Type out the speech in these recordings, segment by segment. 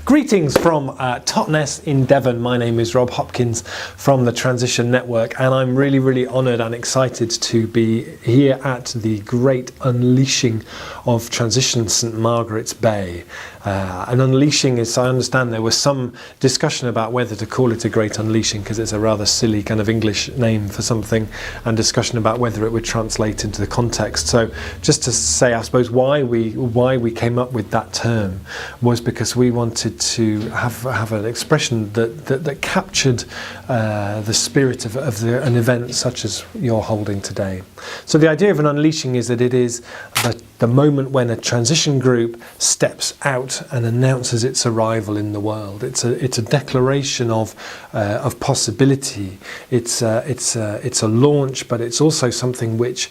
Greetings from Totnes in Devon. My name is Rob Hopkins from the Transition Network, and I'm really honoured and excited to be here at the great unleashing of Transition St Margaret's Bay. An unleashing is, I understand there was some discussion about whether to call it a great unleashing because it's a rather silly kind of English name for something, and discussion about whether it would translate into the context. So just to say, I suppose why we came up with that term was because we wanted to have an expression that captured the spirit of an event such as you're holding today. So the idea of an unleashing is that it is the moment when a transition group steps out and announces its arrival in the world. It's a declaration of possibility. It's a launch, but it's also something which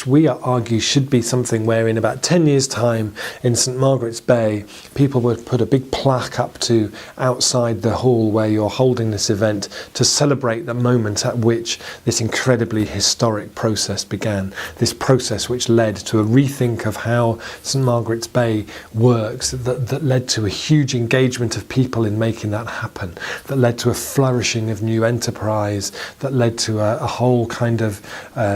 we argue should be something where in about 10 years' time in St Margaret's Bay, people would put a big plaque up to outside the hall where you're holding this event to celebrate the moment at which this incredibly historic process began. This process which led to a rethink of how St Margaret's Bay works, that led to a huge engagement of people in making that happen, that led to a flourishing of new enterprise, that led to a whole kind of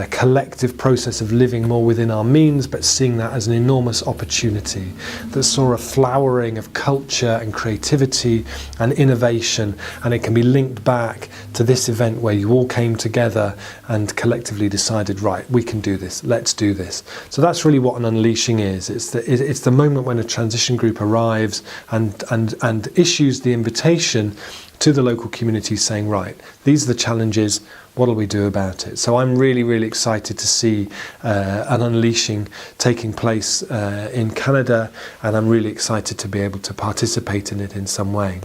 collective process of living more within our means, but seeing that as an enormous opportunity, that saw a flowering of culture and creativity and innovation, and it can be linked back to this event where you all came together and collectively decided, right, we can do this, let's do this. So that's really what an unleashing is. It's the moment when a transition group arrives and issues the invitation to the local community saying, right, these are the challenges, what will we do about it? So I'm really excited to see an unleashing taking place in Canada, and I'm really excited to be able to participate in it in some way.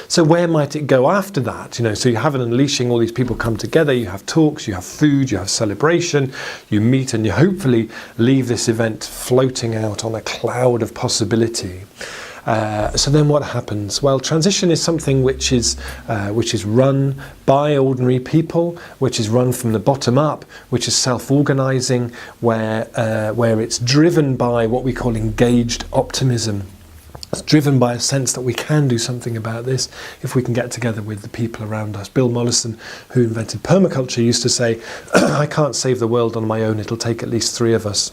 So where might it go after that? So you have an unleashing, all these people come together, you have talks, you have food, you have celebration, you meet, and you hopefully leave this event floating out on a cloud of possibility. So then what happens? Well, transition is something which is run by ordinary people, which is run from the bottom up, which is self-organising, where it's driven by what we call engaged optimism. It's driven by a sense that we can do something about this if we can get together with the people around us. Bill Mollison, who invented permaculture, used to say, I can't save the world on my own, it'll take at least 3 of us.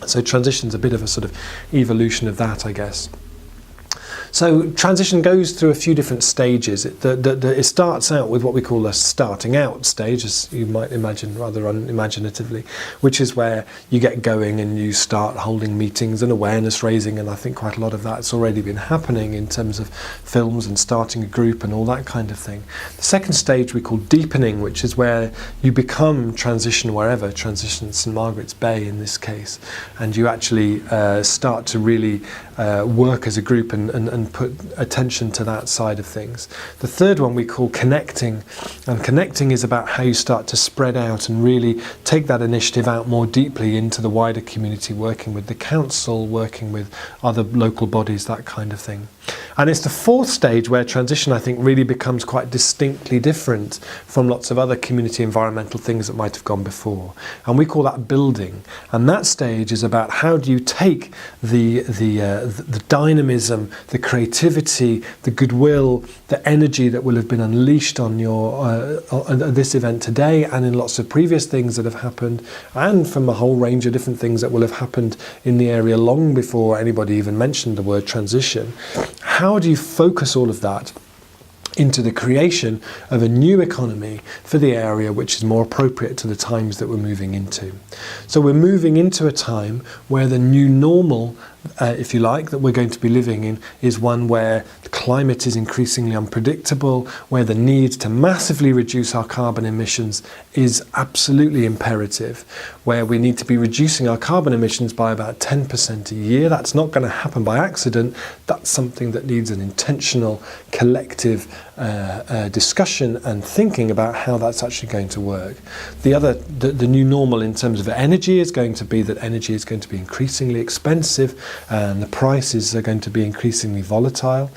So transition's a bit of a sort of evolution of that, I guess. So transition goes through a few different stages. It starts out with what we call a starting out stage, as you might imagine rather unimaginatively, which is where you get going and you start holding meetings and awareness raising, and I think quite a lot of that's already been happening in terms of films and starting a group and all that kind of thing. The second stage we call deepening, which is where you become transition wherever, transition St Margaret's Bay in this case, and you actually start to really work as a group and put attention to that side of things. The third one we call connecting, and connecting is about how you start to spread out and really take that initiative out more deeply into the wider community, working with the council, working with other local bodies, that kind of thing. And it's the fourth stage where transition, I think, really becomes quite distinctly different from lots of other community environmental things that might have gone before. And we call that building. And that stage is about how do you take the dynamism, the creativity, the goodwill, the energy that will have been unleashed on this event today and in lots of previous things that have happened, and from a whole range of different things that will have happened in the area long before anybody even mentioned the word transition. How do you focus all of that into the creation of a new economy for the area which is more appropriate to the times that we're moving into? So we're moving into a time where the new normal, if you like, that we're going to be living in is one where the climate is increasingly unpredictable, where the need to massively reduce our carbon emissions is absolutely imperative, where we need to be reducing our carbon emissions by about 10% a year. That's not going to happen by accident. That's something that needs an intentional, collective discussion and thinking about how that's actually going to work. The new normal in terms of energy is going to be that energy is going to be increasingly expensive and the prices are going to be increasingly volatile.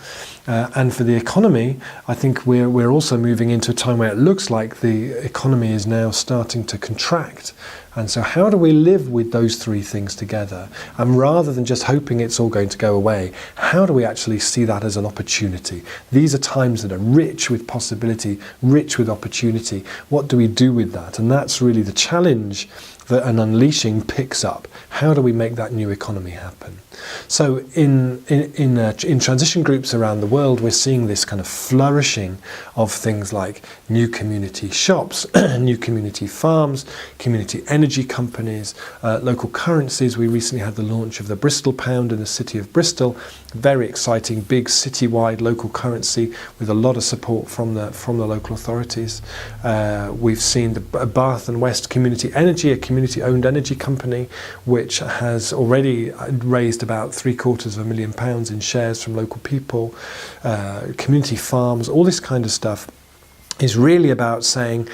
And for the economy, I think we're also moving into a time where it looks like the economy is now starting to contract. And so how do we live with those three things together? And rather than just hoping it's all going to go away, how do we actually see that as an opportunity? These are times that are rich with possibility, rich with opportunity. What do we do with that? And that's really the challenge that an unleashing picks up. How do we make that new economy happen? So in transition groups around the world, we're seeing this kind of flourishing of things like new community shops, new community farms, community energy companies, local currencies. We recently had the launch of the Bristol Pound in the city of Bristol. Very exciting, big citywide local currency with a lot of support from the local authorities. We've seen the Bath and West Community Energy, a community-owned energy company, which has already raised about £750,000 in shares from local people. Community farms, all this kind of stuff is really about saying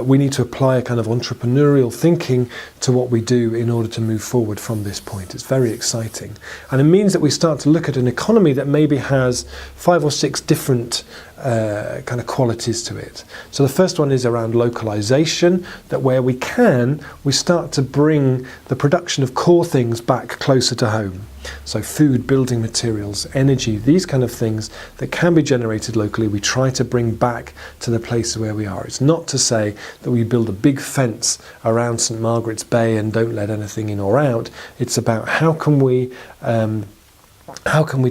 we need to apply a kind of entrepreneurial thinking to what we do in order to move forward from this point. It's very exciting. And it means that we start to look at an economy that maybe has 5 or 6 different kind of qualities to it. So the first one is around localization, that where we can, we start to bring the production of core things back closer to home. So food, building materials, energy, these kind of things that can be generated locally, we try to bring back to the places where we are. It's not to say that we build a big fence around St Margaret's Bay and don't let anything in or out. It's about how can we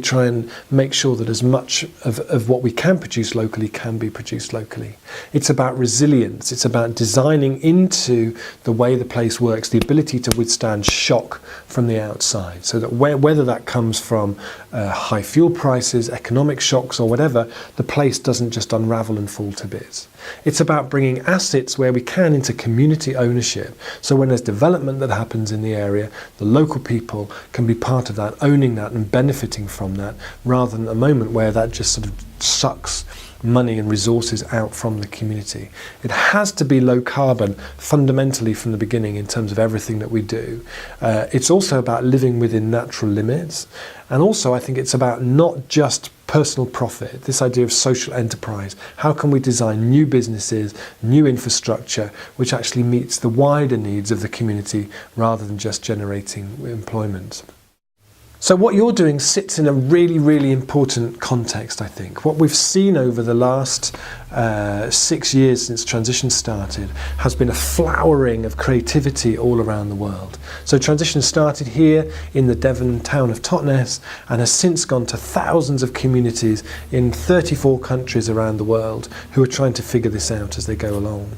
try and make sure that as much of what we can produce locally can be produced locally. It's about resilience. It's about designing into the way the place works the ability to withstand shock from the outside, so that whether that comes from high fuel prices, economic shocks or whatever, the place doesn't just unravel and fall to bits. It's about bringing assets where we can into community ownership. So when there's development that happens in the area, the local people can be part of that, owning that and benefiting from that, rather than a moment where that just sort of sucks money and resources out from the community. It has to be low carbon fundamentally from the beginning in terms of everything that we do. It's also about living within natural limits, and also I think it's about not just personal profit, this idea of social enterprise. How can we design new businesses, new infrastructure which actually meets the wider needs of the community rather than just generating employment? So what you're doing sits in a really, really important context, I think. What we've seen over the last 6 years since transition started has been a flowering of creativity all around the world. So transition started here in the Devon town of Totnes and has since gone to thousands of communities in 34 countries around the world who are trying to figure this out as they go along.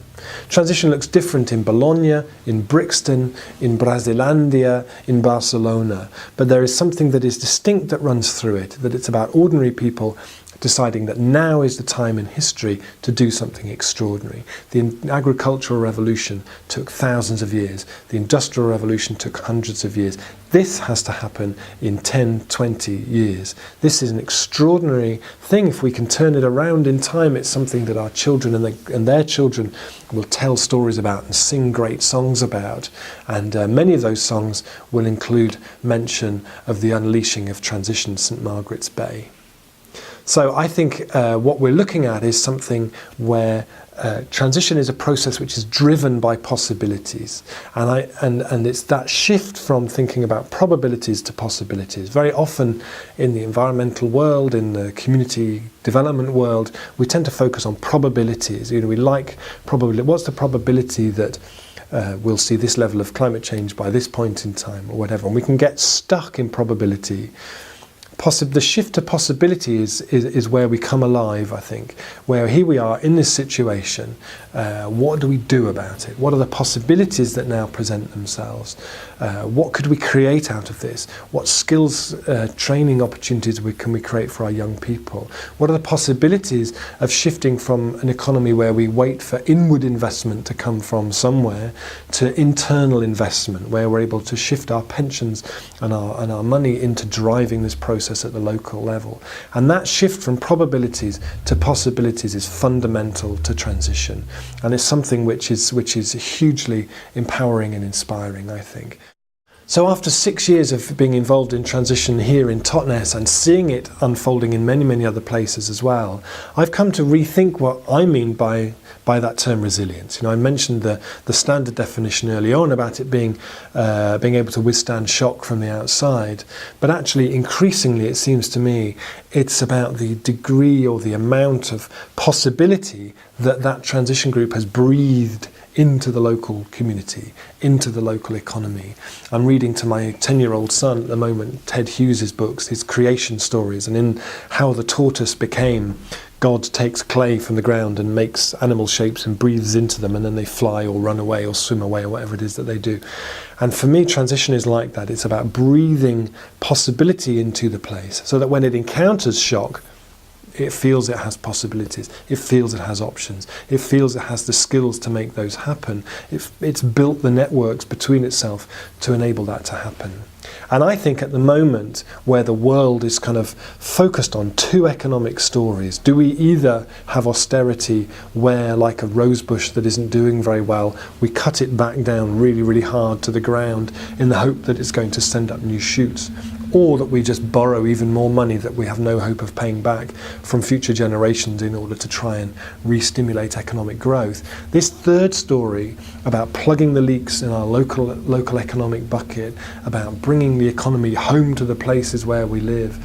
Transition looks different in Bologna, in Brixton, in Brasilandia, in Barcelona, but there is something that is distinct that runs through it, that it's about ordinary people deciding that now is the time in history to do something extraordinary. The agricultural revolution took thousands of years. The industrial revolution took hundreds of years. This has to happen in 10, 20 years. This is an extraordinary thing. If we can turn it around in time, it's something that our children and their children will tell stories about and sing great songs about. And many of those songs will include mention of the unleashing of transition St Margaret's Bay. So I think what we're looking at is something where transition is a process which is driven by possibilities, and it's that shift from thinking about probabilities to possibilities. Very often in the environmental world, in the community development world, we tend to focus on probabilities. You know, we like probability. What's the probability that we'll see this level of climate change by this point in time or whatever, and we can get stuck in probability. The shift to possibility is where we come alive, I think, where here we are in this situation. What do we do about it? What are the possibilities that now present themselves? What could we create out of this? What skills, training opportunities can we create for our young people? What are the possibilities of shifting from an economy where we wait for inward investment to come from somewhere to internal investment, where we're able to shift our pensions and our money into driving this process at the local level? And that shift from probabilities to possibilities is fundamental to transition, and it's something which is hugely empowering and inspiring, I think. So after 6 years of being involved in transition here in Totnes and seeing it unfolding in many, many other places as well, I've come to rethink what I mean by that term resilience. I mentioned the standard definition early on about it being able to withstand shock from the outside, but actually increasingly it seems to me it's about the degree or the amount of possibility that transition group has breathed into the local community, into the local economy. I'm reading to my 10-year-old son at the moment Ted Hughes's books, his creation stories, and in how the tortoise became, God takes clay from the ground and makes animal shapes and breathes into them, and then they fly or run away or swim away or whatever it is that they do. And for me, transition is like that. It's about breathing possibility into the place so that when it encounters shock, it feels it has possibilities, it feels it has options, it feels it has the skills to make those happen. It's built the networks between itself to enable that to happen. And I think at the moment where the world is kind of focused on two economic stories, do we either have austerity where, like a rose bush that isn't doing very well, we cut it back down really, really hard to the ground in the hope that it's going to send up new shoots, or that we just borrow even more money that we have no hope of paying back from future generations in order to try and re-stimulate economic growth. This third story about plugging the leaks in our local economic bucket, about bringing the economy home to the places where we live,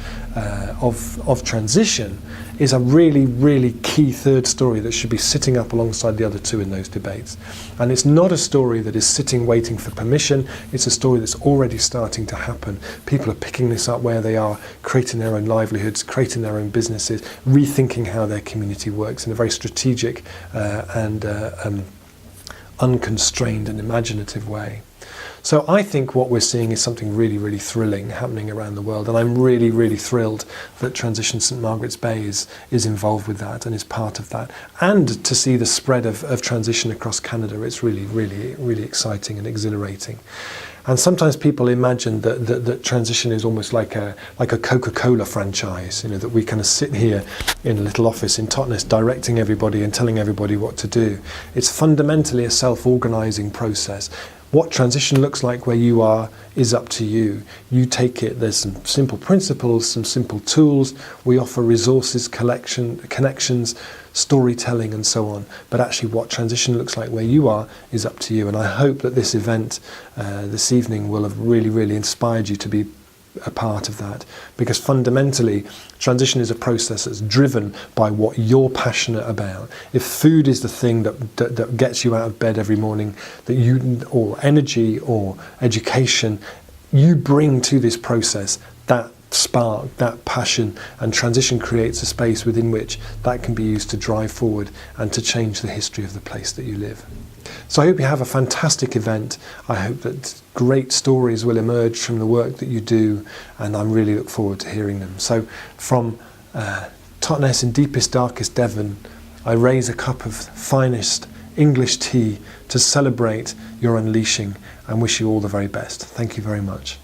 of transition, is a really, really key third story that should be sitting up alongside the other two in those debates. And it's not a story that is sitting waiting for permission, it's a story that's already starting to happen. People are picking this up where they are, creating their own livelihoods, creating their own businesses, rethinking how their community works in a very strategic and unconstrained and imaginative way. So I think what we're seeing is something really, really thrilling happening around the world, and I'm really, really thrilled that Transition St Margaret's Bay is involved with that and is part of that. And to see the spread of transition across Canada, it's really, really, really exciting and exhilarating. And sometimes people imagine that transition is almost like a Coca-Cola franchise, that we kind of sit here in a little office in Totnes directing everybody and telling everybody what to do. It's fundamentally a self-organising process. What transition looks like where you are is up to you. You take it, there's some simple principles, some simple tools. We offer resources, connections, storytelling and so on. But actually what transition looks like where you are is up to you. And I hope that this event this evening will have really, really inspired you to be a part of that, because fundamentally transition is a process that's driven by what you're passionate about. If food is the thing that gets you out of bed every morning, or energy or education, you bring to this process that spark, that passion, and transition creates a space within which that can be used to drive forward and to change the history of the place that you live. So I hope you have a fantastic event. I hope that great stories will emerge from the work that you do, and I really look forward to hearing them. So from Totnes in deepest, darkest Devon, I raise a cup of finest English tea to celebrate your unleashing and wish you all the very best. Thank you very much.